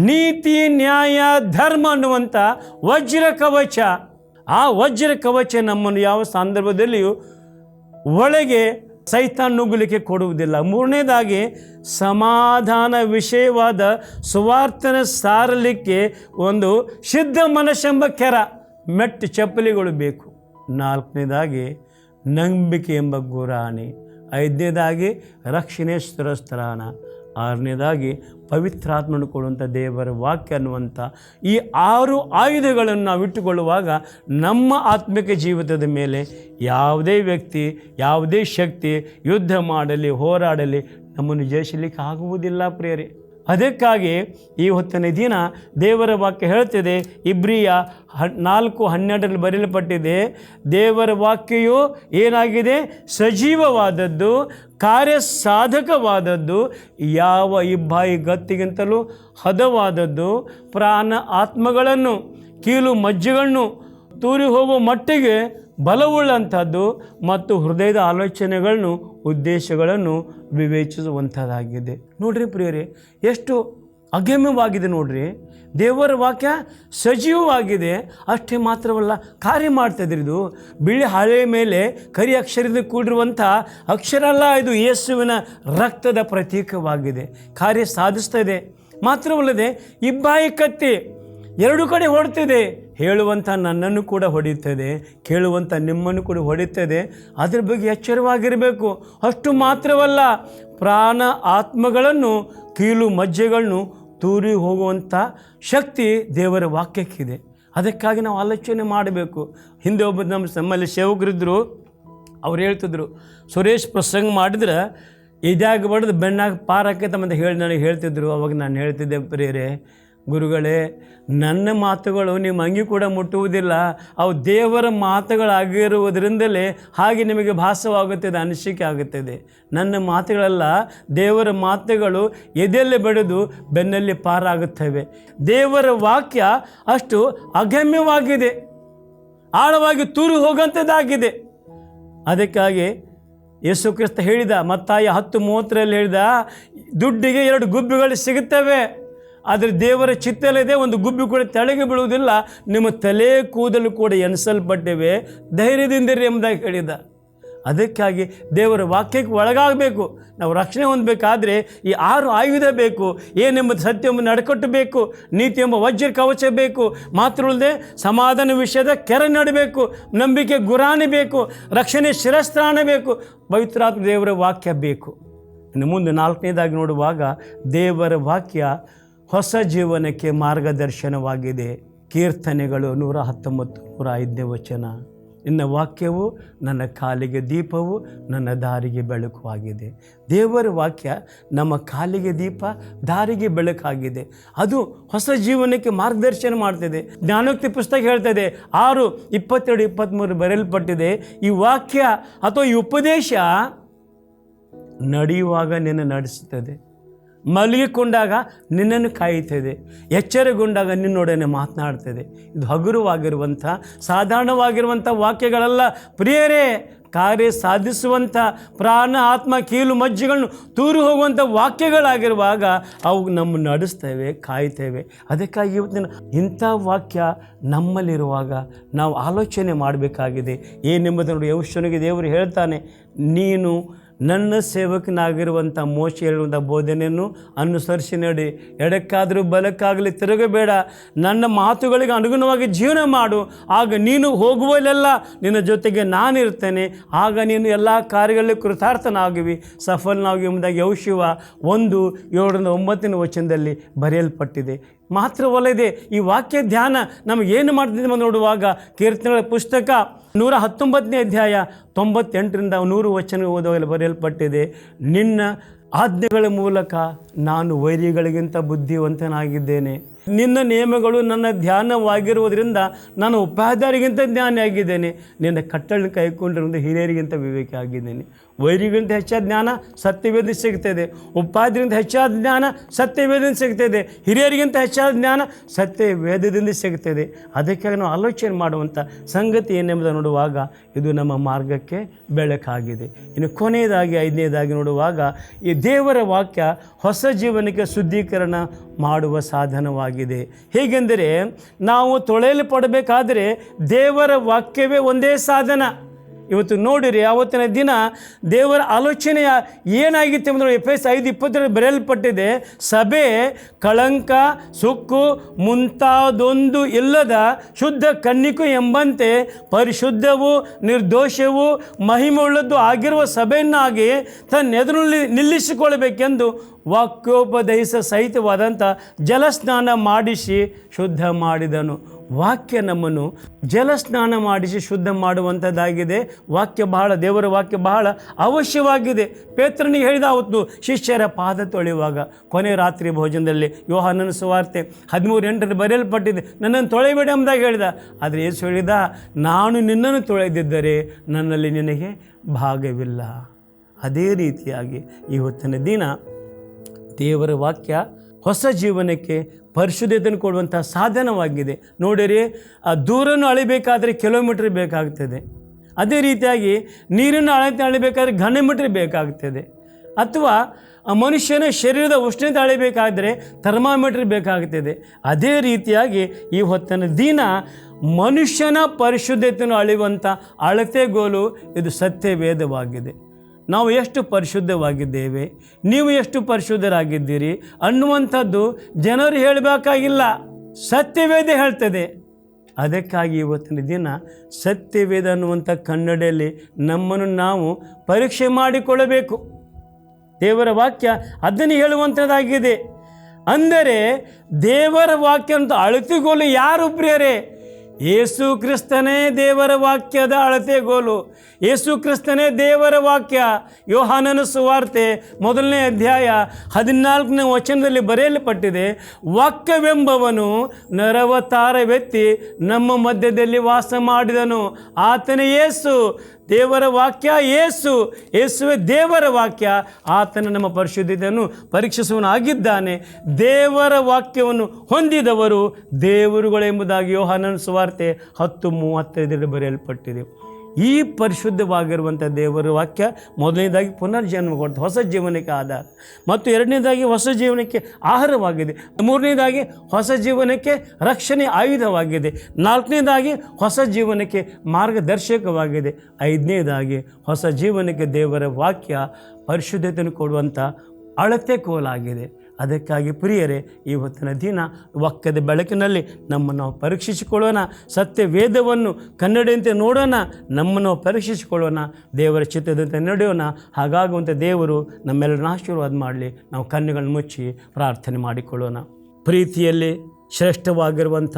ನೀತಿ, ನ್ಯಾಯ, ಧರ್ಮ ಅನ್ನುವಂಥ ವಜ್ರ ಕವಚ. ಆ ವಜ್ರ ಕವಚ ನಮ್ಮನ್ನು ಯಾವ ಸಂದರ್ಭದಲ್ಲಿಯೂ ಒಳಗೆ ಸೈತಾನ್ ನುಗ್ಗಲಿಕ್ಕೆ ಕೊಡುವುದಿಲ್ಲ. ಮೂರನೇದಾಗಿ ಸಮಾಧಾನ ವಿಷಯವಾದ ಸುವಾರ್ತನ ಸಾರಲಿಕ್ಕೆ ಒಂದು ಸಿದ್ಧ ಮನಸ್ಸೆಂಬ ಮೆಟ್ಟು ಚಪ್ಪಲಿಗಳು ಬೇಕು. ನಾಲ್ಕನೇದಾಗಿ ನಂಬಿಕೆ ಎಂಬ ಗುರಾಣಿ. ಐದನೇದಾಗಿ ರಕ್ಷಣೆ ಸ್ಥಿರಸ್ಥಾನ. ಆರನೇದಾಗಿ ಪವಿತ್ರಾತ್ಮನು ಕೊಡುವಂಥ ದೇವರ ವಾಕ್ಯ ಅನ್ನುವಂಥ ಈ 6 ಆಯುಧಗಳನ್ನು ನಾವು ಇಟ್ಟುಕೊಳ್ಳುವಾಗ ನಮ್ಮ ಆತ್ಮಿಕ ಜೀವಿತದ ಮೇಲೆ ಯಾವುದೇ ವ್ಯಕ್ತಿ, ಯಾವುದೇ ಶಕ್ತಿ ಯುದ್ಧ ಮಾಡಲಿ, ಹೋರಾಡಲಿ ನಮ್ಮನ್ನು ಜಯಿಸಲಿಕ್ಕೆ ಆಗುವುದಿಲ್ಲ ಪ್ರಿಯರೇ. ಅದಕ್ಕಾಗಿ ಈ ಹೊತ್ತಿನ ದಿನ ದೇವರ ವಾಕ್ಯ ಹೇಳ್ತಿದೆ, ಇಬ್ರಿಯ 4:12 ಬರೆಯಲ್ಪಟ್ಟಿದೆ, ದೇವರ ವಾಕ್ಯವು ಏನಾಗಿದೆ? ಸಜೀವವಾದದ್ದು, ಕಾರ್ಯಸಾಧಕವಾದದ್ದು, ಯಾವ ಇಬ್ಬಾಯಿ ಗತ್ತಿಗಿಂತಲೂ ಹದವಾದದ್ದು, ಪ್ರಾಣ ಆತ್ಮಗಳನ್ನು ಕೀಲು ಮಜ್ಜೆಗಳನ್ನು ತೂರಿ ಹೋಗುವ ಮಟ್ಟಿಗೆ ಬಲವುಳ್ಳಂಥದ್ದು ಮತ್ತು ಹೃದಯದ ಆಲೋಚನೆಗಳನ್ನು, ಉದ್ದೇಶಗಳನ್ನು ವಿವೇಚಿಸುವಂಥದ್ದಾಗಿದೆ. ನೋಡ್ರಿ ಪ್ರಿಯರೇ, ಎಷ್ಟು ಅಗಮ್ಯವಾಗಿದೆ ನೋಡ್ರಿ. ದೇವರ ವಾಕ್ಯ ಸಜೀವವಾಗಿದೆ. ಅಷ್ಟೇ ಮಾತ್ರವಲ್ಲ, ಕಾರ್ಯ ಮಾಡ್ತಾಯಿದ್ರಿ. ಇದು ಬಿಳಿ ಹಾಳೆಯ ಮೇಲೆ ಕರಿ ಅಕ್ಷರದಿಂದ ಕೂಡಿರುವಂಥ ಅಕ್ಷರ ಅಲ್ಲ, ಇದು ಯೇಸುವಿನ ರಕ್ತದ ಪ್ರತೀಕವಾಗಿದೆ. ಕಾರ್ಯ ಸಾಧಿಸ್ತಾ ಇದೆ. ಮಾತ್ರವಲ್ಲದೆ ಇಬ್ಬಾಯಿ ಕತ್ತಿ 2 ಕಡೆ ಹೊಡ್ತಿದೆ. ಹೇಳುವಂಥ ನನ್ನನ್ನು ಕೂಡ ಹೊಡೆಯುತ್ತದೆ, ಕೇಳುವಂಥ ನಿಮ್ಮನ್ನು ಕೂಡ ಹೊಡೆಯುತ್ತದೆ. ಅದರ ಬಗ್ಗೆ ಎಚ್ಚರವಾಗಿರಬೇಕು. ಅಷ್ಟು ಮಾತ್ರವಲ್ಲ, ಪ್ರಾಣ ಆತ್ಮಗಳನ್ನು ಕೀಲು ಮಜ್ಜೆಗಳನ್ನು ತೂರಿ ಹೋಗುವಂಥ ಶಕ್ತಿ ದೇವರ ವಾಕ್ಯಕ್ಕಿದೆ. ಅದಕ್ಕಾಗಿ ನಾವು ಆಲೋಚನೆ ಮಾಡಬೇಕು. ಹಿಂದೆ ನಮ್ಮಲ್ಲಿ ಸೇವಕರಿದ್ದರು, ಅವ್ರು ಹೇಳ್ತಿದ್ರು, ಸುರೇಶ್ ಪ್ರಸಂಗ ಮಾಡಿದ್ರೆ ಇದಾಗ ಬಡ್ದು ಬೆನ್ನಾಗ ಪಾರಾಕೈತೆ ಅಂತ ಹೇಳಿ ನನಗೆ ಹೇಳ್ತಿದ್ರು. ಅವಾಗ ನಾನು ಹೇಳ್ತಿದ್ದೆ, ಪ್ರಿಯರೇ ಗುರುಗಳೇ, ನನ್ನ ಮಾತುಗಳು ನಿಮ್ಮ ಅಂಗಿ ಕೂಡ ಮುಟ್ಟುವುದಿಲ್ಲ. ಅವು ದೇವರ ಮಾತುಗಳಾಗಿರುವುದರಿಂದಲೇ ಹಾಗೆ ನಿಮಗೆ ಭಾಸವಾಗುತ್ತದೆ, ಅನಿಸಿಕೆ ಆಗುತ್ತದೆ. ನನ್ನ ಮಾತುಗಳೆಲ್ಲ ದೇವರ ಮಾತುಗಳು ಎದೆಯಲ್ಲಿ ಬೆಳೆದು ಬೆನ್ನಲ್ಲಿ ಪಾರಾಗುತ್ತವೆ. ದೇವರ ವಾಕ್ಯ ಅಷ್ಟು ಅಗಮ್ಯವಾಗಿದೆ, ಆಳವಾಗಿ ತೂರು ಹೋಗುವಂಥದ್ದಾಗಿದೆ. ಅದಕ್ಕಾಗಿ ಯೇಸು ಕ್ರಿಸ್ತ ಹೇಳಿದ, ಮತ್ತಾಯ 10:30 ಹೇಳಿದ, ದುಡ್ಡಿಗೆ 2 ಗುಬ್ಬಿಗಳು ಸಿಗುತ್ತವೆ, ಆದರೆ ದೇವರ ಚಿತ್ತಲಿದೆ, ಒಂದು ಗುಬ್ಬಿ ಕೂಡ ತೆಳಗೆ ಬೀಳುವುದಿಲ್ಲ. ನಿಮ್ಮ ತಲೆ ಕೂದಲು ಕೂಡ ಎಣಿಸಲ್ಪಟ್ಟಿವೆ, ಧೈರ್ಯದಿಂದಿರಿ ಎಂಬುದಾಗಿ ಹೇಳಿದ. ಅದಕ್ಕಾಗಿ ದೇವರ ವಾಕ್ಯಕ್ಕೆ ಒಳಗಾಗಬೇಕು. ನಾವು ರಕ್ಷಣೆ ಹೊಂದಬೇಕಾದ್ರೆ ಈ 6 ಆಯುಧ ಬೇಕು. ಏನೆಂಬುದು ಸತ್ಯವೆಂಬ ನಡುಕಟ್ಟು ಬೇಕು, ನೀತಿ ಎಂಬ ವಜ್ರ ಕವಚ ಬೇಕು, ಮಾತ್ರವಲ್ಲದೆ ಸಮಾಧಾನ ವಿಷಯದ ಕೆರೆ ನಡಬೇಕು, ನಂಬಿಕೆ ಗುರಾಣಿ ಬೇಕು, ರಕ್ಷಣೆ ಶಿರಸ್ತ್ರಾಣ ಬೇಕು, ಪವಿತ್ರಾತ್ಮ ದೇವರ ವಾಕ್ಯ ಬೇಕು. ಇನ್ನು ಮುಂದೆ 4ನೇದಾಗಿ ನೋಡುವಾಗ ದೇವರ ವಾಕ್ಯ ಹೊಸ ಜೀವನಕ್ಕೆ ಮಾರ್ಗದರ್ಶನವಾಗಿದೆ. ಕೀರ್ತನೆಗಳು 119, 105ನೇ ವಚನ. ನಿನ್ನ ವಾಕ್ಯವು ನನ್ನ ಕಾಲಿಗೆ ದೀಪವು, ನನ್ನ ದಾರಿಗೆ ಬೆಳಕಾಗಿದೆ. ದೇವರ ವಾಕ್ಯ ನಮ್ಮ ಕಾಲಿಗೆ ದೀಪ, ದಾರಿಗೆ ಬೆಳಕಾಗಿದೆ. ಅದು ಹೊಸ ಜೀವನಕ್ಕೆ ಮಾರ್ಗದರ್ಶನ ಮಾಡ್ತಿದೆ. ಜ್ಞಾನೋಕ್ತಿ ಪುಸ್ತಕ ಹೇಳ್ತದೆ 6:22-23 ಬರೆಯಲ್ಪಟ್ಟಿದೆ, ಈ ವಾಕ್ಯ ಅಥವಾ ಈ ಉಪದೇಶ ನಡೆಯುವಾಗ ನಿನ್ನ ನಡೆಸುತ್ತದೆ, ಮಲಗಿಕೊಂಡಾಗ ನಿನ್ನನ್ನು ಕಾಯುತ್ತದೆ, ಎಚ್ಚರಗೊಂಡಾಗ ನಿನ್ನೊಡನೆ ಮಾತನಾಡ್ತದೆ. ಇದು ಹಗುರವಾಗಿರುವಂಥ, ಸಾಧಾರಣವಾಗಿರುವಂಥ ವಾಕ್ಯಗಳಲ್ಲ ಪ್ರಿಯರೇ. ಕಾರ್ಯ ಸಾಧಿಸುವಂಥ, ಪ್ರಾಣ ಆತ್ಮ ಕೀಲು ಮಜ್ಜೆಗಳನ್ನು ತೂರು ಹೋಗುವಂಥ ವಾಕ್ಯಗಳಾಗಿರುವಾಗ ಅವು ನಮ್ಮನ್ನು ನಡೆಸ್ತೇವೆ, ಕಾಯ್ತೇವೆ. ಅದಕ್ಕಾಗಿ ಇವತ್ತಿನ ಇಂಥ ವಾಕ್ಯ ನಮ್ಮಲ್ಲಿರುವಾಗ ನಾವು ಆಲೋಚನೆ ಮಾಡಬೇಕಾಗಿದೆ. ಏನೆಂಬುದನ್ನು ಯೆಹೋಶುವನಿಗೆ ದೇವರು ಹೇಳ್ತಾನೆ, ನೀನು ನನ್ನ ಸೇವಕನಾಗಿರುವಂಥ ಮೋಶೆ ಹೇಳುವಂಥ ಬೋಧನೆಯನ್ನು ಅನುಸರಿಸಿ ನಡಿ, ಎಡಕ್ಕಾದರೂ ಬಲಕ್ಕಾಗಲಿ ತಿರುಗಬೇಡ, ನನ್ನ ಮಾತುಗಳಿಗೆ ಅನುಗುಣವಾಗಿ ಜೀವನ ಮಾಡು, ಆಗ ನೀನು ಹೋಗುವಲ್ಲೆಲ್ಲ ನಿನ್ನ ಜೊತೆಗೆ ನಾನಿರ್ತೇನೆ, ಆಗ ನೀನು ಎಲ್ಲ ಕಾರ್ಯಗಳಲ್ಲಿ ಕೃತಾರ್ಥನಾಗುವಿ, ಸಫಲನಾಗಿ ಎಂಬುದಾಗಿ ಯೆಹೋಶುವ 1:7-9 ವಚನದಲ್ಲಿ ಬರೆಯಲ್ಪಟ್ಟಿದೆ. ಮಾತ್ರವಲ್ಲದೆ ಈ ವಾಕ್ಯ ಧ್ಯಾನ ನಮಗೇನು ಮಾಡ್ತಿದೆ ನೋಡುವಾಗ ಕೀರ್ತನೆಗಳ ಪುಸ್ತಕ 119ನೇ ಅಧ್ಯಾಯ 98ರಿಂದ 100 ವಚನ ಓದುವಲ್ಲಿ ಬರೆಯಲ್ಪಟ್ಟಿದೆ, ನಿನ್ನ ಆಜ್ಞೆಗಳ ಮೂಲಕ ನಾನು ವೈರಿಗಳಿಗಿಂತ ಬುದ್ಧಿವಂತನಾಗಿದ್ದೇನೆ. ನಿನ್ನ ನಿಯಮಗಳು ನನ್ನ ಧ್ಯಾನವಾಗಿರುವುದರಿಂದ ನಾನು ಉಪಾಧ್ಯಾಯರಿಗಿಂತ ಜ್ಞಾನಿಯಾಗಿದ್ದೇನೆ. ನಿನ್ನ ಕಟ್ಟಳೆ ಕೈಕೊಂಡಿರುವುದು ಹಿರಿಯರಿಗಿಂತ ವಿವೇಕ ಆಗಿದ್ದೇನೆ. ವೈರಿಗಿಂತ ಹೆಚ್ಚಾದ ಜ್ಞಾನ ಸತ್ಯವೇದ ಸಿಗ್ತದೆ, ಉಪಾಧ್ಯಾಯರಿಂದ ಹೆಚ್ಚಾದ ಜ್ಞಾನ ಸತ್ಯವೇದದಿಂದ ಸಿಗ್ತದೆ, ಹಿರಿಯರಿಗಿಂತ ಹೆಚ್ಚಾದ ಜ್ಞಾನ ಸತ್ಯವೇದದಿಂದ ಸಿಗ್ತದೆ. ಅದಕ್ಕಾಗಿ ನಾವು ಆಲೋಚನೆ ಮಾಡುವಂಥ ಸಂಗತಿ ಏನೆಂಬುದನ್ನು ನೋಡುವಾಗ ಇದು ನಮ್ಮ ಮಾರ್ಗಕ್ಕೆ ಬೆಳಕಾಗಿದೆ. ಇನ್ನು ಕೊನೆಯದಾಗಿ 5ನೇದಾಗಿ ನೋಡುವಾಗ ಈ ದೇವರ ವಾಕ್ಯ ಹೊಸ ಜೀವನಕ್ಕೆ ಶುದ್ಧೀಕರಣ ಮಾಡುವ ಸಾಧನವಾಗಿದೆ. ಹೇಗೆಂದರೆ ನಾವು ತೊಳೆಯಲ್ಪಡಬೇಕಾದರೆ ದೇವರ ವಾಕ್ಯವೇ ಒಂದೇ ಸಾಧನ. ಇವತ್ತು ನೋಡಿರಿ, ಆವತ್ತಿನ ದಿನ ದೇವರ ಆಲೋಚನೆ ಏನಾಗಿತ್ತು ಎಂಬುದು ಎಫೆಸ 5:22 ಬರೆಯಲ್ಪಟ್ಟಿದೆ, ಸಭೆ ಕಳಂಕ ಸುಕ್ಕು ಮುಂತಾದೊಂದು ಇಲ್ಲದ ಶುದ್ಧ ಕನ್ನಿಕು ಎಂಬಂತೆ ಪರಿಶುದ್ಧವೂ ನಿರ್ದೋಷವೂ ಮಹಿಮೆಯುಳ್ಳದ್ದು ಆಗಿರುವ ಸಭೆಯನ್ನಾಗಿ ತನ್ನೆದುರಲ್ಲಿ ನಿಲ್ಲಿಸಿಕೊಳ್ಳಬೇಕೆಂದು ವಾಕ್ಯೋಪದೇಶ ಸಹಿತವಾದಂಥ ಜಲಸ್ನಾನ ಮಾಡಿಸಿ ಶುದ್ಧ ಮಾಡಿದನು. ವಾಕ್ಯ ನಮ್ಮನ್ನು ಜಲಸ್ನಾನ ಮಾಡಿಸಿ ಶುದ್ಧ ಮಾಡುವಂಥದ್ದಾಗಿದೆ. ದೇವರ ವಾಕ್ಯ ಬಹಳ ಅವಶ್ಯವಾಗಿದೆ. ಪೇತ್ರನಿಗೆ ಹೇಳಿದ ಅವತ್ತು ಶಿಷ್ಯರ ಪಾದ ತೊಳೆಯುವಾಗ ಕೊನೆ ರಾತ್ರಿ ಭೋಜನದಲ್ಲಿ ಯೋಹಾನನ ಸುವಾರ್ತೆ 13:8 ಬರೆಯಲ್ಪಟ್ಟಿದೆ, ನನ್ನನ್ನು ತೊಳೆಯಬೇಡಿ ಎಂಬುದಾಗಿ ಹೇಳಿದ. ಆದರೆ ಯೇಸು ಹೇಳಿದ, ನಾನು ನಿನ್ನನ್ನು ತೊಳೆದಿದ್ದರೆ ನನ್ನಲ್ಲಿ ನಿನಗೆ ಭಾಗವಿಲ್ಲ. ಅದೇ ರೀತಿಯಾಗಿ ಇವತ್ತಿನ ದಿನ ದೇವರ ವಾಕ್ಯ ಹೊಸ ಜೀವನಕ್ಕೆ ಪರಿಶುದ್ಧತೆಯನ್ನು ಕೊಡುವಂಥ ಸಾಧನವಾಗಿದೆ. ನೋಡಿರಿ, ಆ ದೂರನ್ನು ಅಳಿಬೇಕಾದರೆ ಕಿಲೋಮೀಟ್ರ್ ಬೇಕಾಗ್ತದೆ. ಅದೇ ರೀತಿಯಾಗಿ ನೀರನ್ನು ಅಳಿಬೇಕಾದ್ರೆ ಘನಮೀಟ್ರ್ ಬೇಕಾಗ್ತದೆ. ಅಥವಾ ಮನುಷ್ಯನ ಶರೀರದ ಉಷ್ಣತೆ ಅಳಿಬೇಕಾದರೆ ಥರ್ಮಾಮೀಟ್ರ್ ಬೇಕಾಗ್ತದೆ. ಅದೇ ರೀತಿಯಾಗಿ ಈ ಹೊತ್ತಿನ ದಿನ ಮನುಷ್ಯನ ಪರಿಶುದ್ಧತೆಯನ್ನು ಅಳೆಯುವಂಥ ಅಳತೆಗೋಲು ಇದು ಸತ್ಯವೇದವಾಗಿದೆ. ನಾವು ಎಷ್ಟು ಪರಿಶುದ್ಧವಾಗಿದ್ದೇವೆ, ನೀವು ಎಷ್ಟು ಪರಿಶುದ್ಧರಾಗಿದ್ದೀರಿ ಅನ್ನುವಂಥದ್ದು ಜನರು ಹೇಳಬೇಕಾಗಿಲ್ಲ, ಸತ್ಯವೇದ ಹೇಳ್ತದೆ. ಅದಕ್ಕಾಗಿ ಇವತ್ತಿನ ದಿನ ಸತ್ಯವೇದ ಅನ್ನುವಂಥ ಕನ್ನಡಿಯಲ್ಲಿ ನಮ್ಮನ್ನು ನಾವು ಪರೀಕ್ಷೆ ಮಾಡಿಕೊಳ್ಳಬೇಕು. ದೇವರ ವಾಕ್ಯ ಅದನ್ನು ಹೇಳುವಂಥದ್ದಾಗಿದೆ. ಅಂದರೆ ದೇವರ ವಾಕ್ಯ ಅಂತ ಅಳತೆಗೋಲು ಯಾರು ಪ್ರಿಯರೇ? ಯೇಸು ಕ್ರಿಸ್ತನೇ ದೇವರ ವಾಕ್ಯದ ಅಳತೆಗೋಲು. ಯೇಸು ಕ್ರಿಸ್ತನೇ ದೇವರ ವಾಕ್ಯ. ಯೋಹಾನನ ಸುವಾರ್ತೆ 1ನೇ ಅಧ್ಯಾಯ 14ನೇ ವಚನದಲ್ಲಿ ಬರೆಯಲ್ಪಟ್ಟಿದೆ, ವಾಕ್ಯವೆಂಬವನು ನರವತಾರವೆತ್ತಿ ನಮ್ಮ ಮಧ್ಯದಲ್ಲಿ ವಾಸ ಮಾಡಿದನು. ಆತನೇ ಯೇಸು. ದೇವರ ವಾಕ್ಯ ಯೇಸುವೇ ದೇವರ ವಾಕ್ಯ. ಆತನ ನಮ್ಮ ಪರಿಶುದ್ಧತೆಯನ್ನು ಪರೀಕ್ಷಿಸುವನಾಗಿದ್ದಾನೆ. ದೇವರ ವಾಕ್ಯವನ್ನು ಹೊಂದಿದವರು ದೇವರುಗಳೆಂಬುದಾಗಿ ಯೋಹಾನನ ಸುವಾರ್ತೆ 10:35 ಬರೆಯಲ್ಪಟ್ಟಿದೆ. ಈ ಪರಿಶುದ್ಧವಾಗಿರುವಂಥ ದೇವರ ವಾಕ್ಯ ಮೊದಲನೇದಾಗಿ ಪುನರ್ಜನ್ಮ ಕೊಡ್ತದೆ, ಹೊಸ ಜೀವನಕ್ಕೆ ಆಧಾರ. ಮತ್ತು ಎರಡನೇದಾಗಿ ಹೊಸ ಜೀವನಕ್ಕೆ ಆಹಾರವಾಗಿದೆ. ಮೂರನೇದಾಗಿ ಹೊಸ ಜೀವನಕ್ಕೆ ರಕ್ಷಣೆ ಆಯುಧವಾಗಿದೆ. ನಾಲ್ಕನೇದಾಗಿ ಹೊಸ ಜೀವನಕ್ಕೆ ಮಾರ್ಗದರ್ಶಕವಾಗಿದೆ. ಐದನೇದಾಗಿ ಹೊಸ ಜೀವನಕ್ಕೆ ದೇವರ ವಾಕ್ಯ ಪರಿಶುದ್ಧತೆಯನ್ನು ಕೊಡುವಂಥ ಅಳತೆ ಕೋಲಾಗಿದೆ. ಅದಕ್ಕಾಗಿ ಪ್ರಿಯರೇ, ಇವತ್ತಿನ ದಿನ ವಾಕ್ಯದ ಬೆಳಕಿನಲ್ಲಿ ನಮ್ಮನ್ನು ನಾವು ಪರೀಕ್ಷಿಸಿಕೊಳ್ಳೋಣ. ಸತ್ಯವೇದವನ್ನು ಕನ್ನಡಿಯಂತೆ ನೋಡೋಣ, ನಮ್ಮನ್ನು ಪರೀಕ್ಷಿಸಿಕೊಳ್ಳೋಣ, ದೇವರ ಚಿತ್ತದಂತೆ ನಡೆಯೋಣ. ಹಾಗಾಗುವಂಥ ದೇವರು ನಮ್ಮೆಲ್ಲರನ್ನ ಆಶೀರ್ವಾದ ಮಾಡಲಿ. ನಾವು ಕಣ್ಣುಗಳನ್ನು ಮುಚ್ಚಿ ಪ್ರಾರ್ಥನೆ ಮಾಡಿಕೊಳ್ಳೋಣ. ಪ್ರೀತಿಯಲ್ಲಿ ಶ್ರೇಷ್ಠವಾಗಿರುವಂಥ,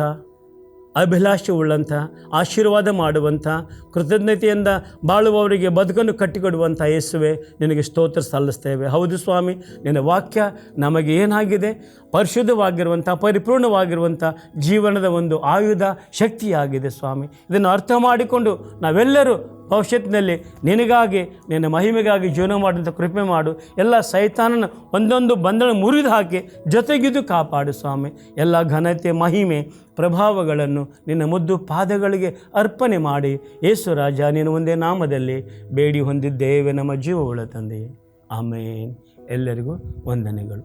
ಅಭಿಲಾಷೆ ಉಳ್ಳಂಥ, ಆಶೀರ್ವಾದ ಮಾಡುವಂಥ, ಕೃತಜ್ಞತೆಯಿಂದ ಬಾಳುವವರಿಗೆ ಬದುಕನ್ನು ಕಟ್ಟಿಕೊಡುವಂಥ ಯೇಸುವೆ, ನಿನಗೆ ಸ್ತೋತ್ರ ಸಲ್ಲಿಸ್ತೇವೆ. ಹೌದು ಸ್ವಾಮಿ, ನಿನ್ನ ವಾಕ್ಯ ನಮಗೆ ಏನಾಗಿದೆ? ಪರಿಶುದ್ಧವಾಗಿರುವಂಥ, ಪರಿಪೂರ್ಣವಾಗಿರುವಂಥ ಜೀವನದ ಒಂದು ಆಯುಧ, ಶಕ್ತಿಯಾಗಿದೆ ಸ್ವಾಮಿ. ಇದನ್ನು ಅರ್ಥ ಮಾಡಿಕೊಂಡು ನಾವೆಲ್ಲರೂ ಭವಿಷ್ಯತ್ತಿನಲ್ಲಿ ನಿನಗಾಗಿ, ನಿನ್ನ ಮಹಿಮೆಗಾಗಿ ಜೀವನ ಮಾಡುವಂಥ ಕೃಪೆ ಮಾಡು. ಎಲ್ಲ ಸೈತಾನನ ಒಂದೊಂದು ಬಂಧನ ಮುರಿದು ಹಾಕಿ ಜೊತೆಗಿದ್ದು ಕಾಪಾಡು ಸ್ವಾಮಿ. ಎಲ್ಲ ಘನತೆ, ಮಹಿಮೆ, ಪ್ರಭಾವಗಳನ್ನು ನಿನ್ನ ಮುದ್ದು ಪಾದಗಳಿಗೆ ಅರ್ಪಣೆ ಮಾಡಿ, ಯೇಸು ರಾಜ, ನೀನು ಒಂದೇ ನಾಮದಲ್ಲಿ ಬೇಡಿ ಹೊಂದಿದ್ದೇವೆ ನಮ್ಮ ಜೀವವುಳ್ಳ ತಂದೆಯೇ, ಆಮೇನ್. ಎಲ್ಲರಿಗೂ ವಂದನೆಗಳು.